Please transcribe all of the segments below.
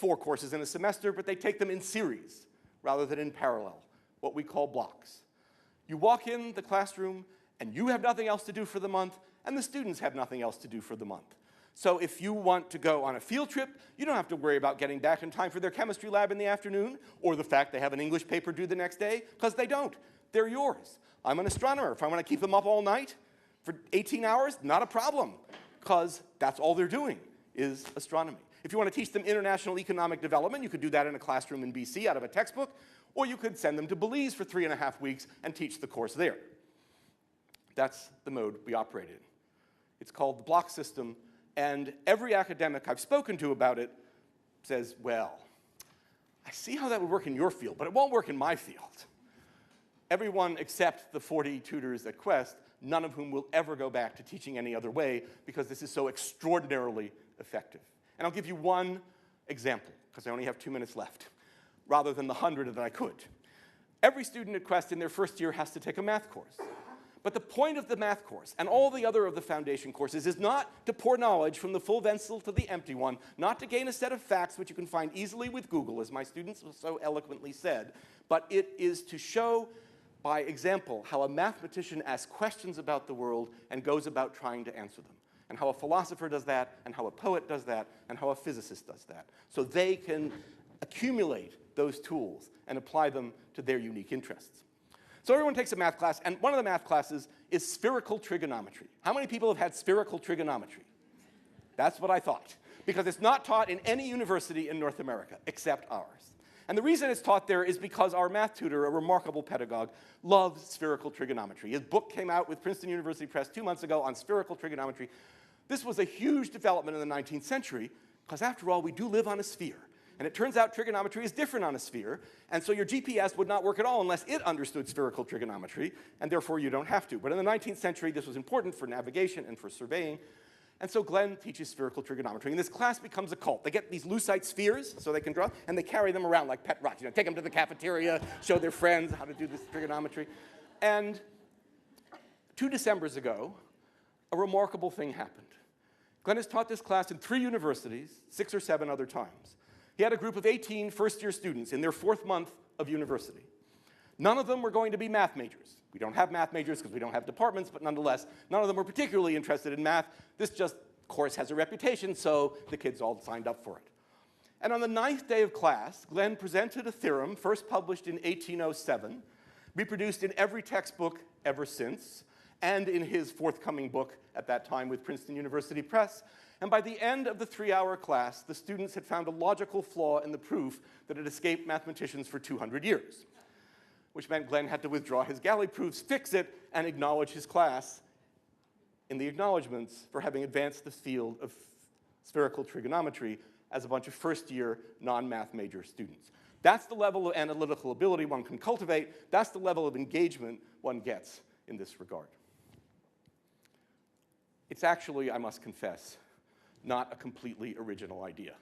4 courses in a semester, but they take them in series rather than in parallel, what we call blocks. You walk in the classroom, and you have nothing else to do for the month, and the students have nothing else to do for the month. So if you want to go on a field trip, you don't have to worry about getting back in time for their chemistry lab in the afternoon, or the fact they have an English paper due the next day, because they don't. They're yours. I'm an astronomer. If I want to keep them up all night for 18 hours, not a problem, because that's all they're doing is astronomy. If you want to teach them international economic development, you could do that in a classroom in BC out of a textbook, or you could send them to Belize for 3.5 weeks and teach the course there. That's the mode we operate in. It's called the block system, and every academic I've spoken to about it says, well, I see how that would work in your field, but it won't work in my field. Everyone except the 40 tutors at Quest, none of whom will ever go back to teaching any other way because this is so extraordinarily effective. And I'll give you one example, because I only have 2 minutes left, rather than the 100 that I could. Every student at Quest in their first year has to take a math course. But the point of the math course and all the other of the foundation courses is not to pour knowledge from the full vessel to the empty one, not to gain a set of facts which you can find easily with Google, as my students so eloquently said, but it is to show by example how a mathematician asks questions about the world and goes about trying to answer them, and how a philosopher does that, and how a poet does that, and how a physicist does that. So they can accumulate those tools and apply them to their unique interests. So everyone takes a math class, and one of the math classes is spherical trigonometry. How many people have had spherical trigonometry? That's what I thought, because it's not taught in any university in North America except ours. And the reason it's taught there is because our math tutor, a remarkable pedagogue, loves spherical trigonometry. His book came out with Princeton University Press 2 months ago on spherical trigonometry. This was a huge development in the 19th century, because after all, we do live on a sphere. And it turns out trigonometry is different on a sphere, and so your GPS would not work at all unless it understood spherical trigonometry, and therefore you don't have to. But in the 19th century, this was important for navigation and for surveying, and so Glenn teaches spherical trigonometry. And this class becomes a cult. They get these lucite spheres so they can draw, and they carry them around like pet rocks. You know, take them to the cafeteria, show their friends how to do this trigonometry. And 2 Decembers ago, a remarkable thing happened. Glenn has taught this class in 3 universities, 6 or 7 other times. He had a group of 18 first-year students in their 4th month of university. None of them were going to be math majors. We don't have math majors because we don't have departments, but nonetheless, none of them were particularly interested in math. This course has a reputation, so the kids all signed up for it. And on the 9th day of class, Glenn presented a theorem first published in 1807, reproduced in every textbook ever since, and in his forthcoming book at that time with Princeton University Press. And by the end of the 3-hour class, the students had found a logical flaw in the proof that had escaped mathematicians for 200 years, which meant Glenn had to withdraw his galley proofs, fix it, and acknowledge his class in the acknowledgments for having advanced the field of spherical trigonometry as a bunch of first-year non-math major students. That's the level of analytical ability one can cultivate. That's the level of engagement one gets in this regard. It's actually, I must confess, not a completely original idea.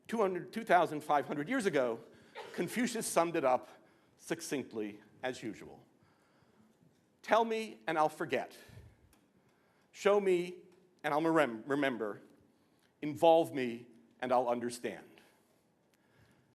2,500 years ago, Confucius summed it up succinctly as usual. Tell me and I'll forget. Show me and I'll remember. Involve me and I'll understand.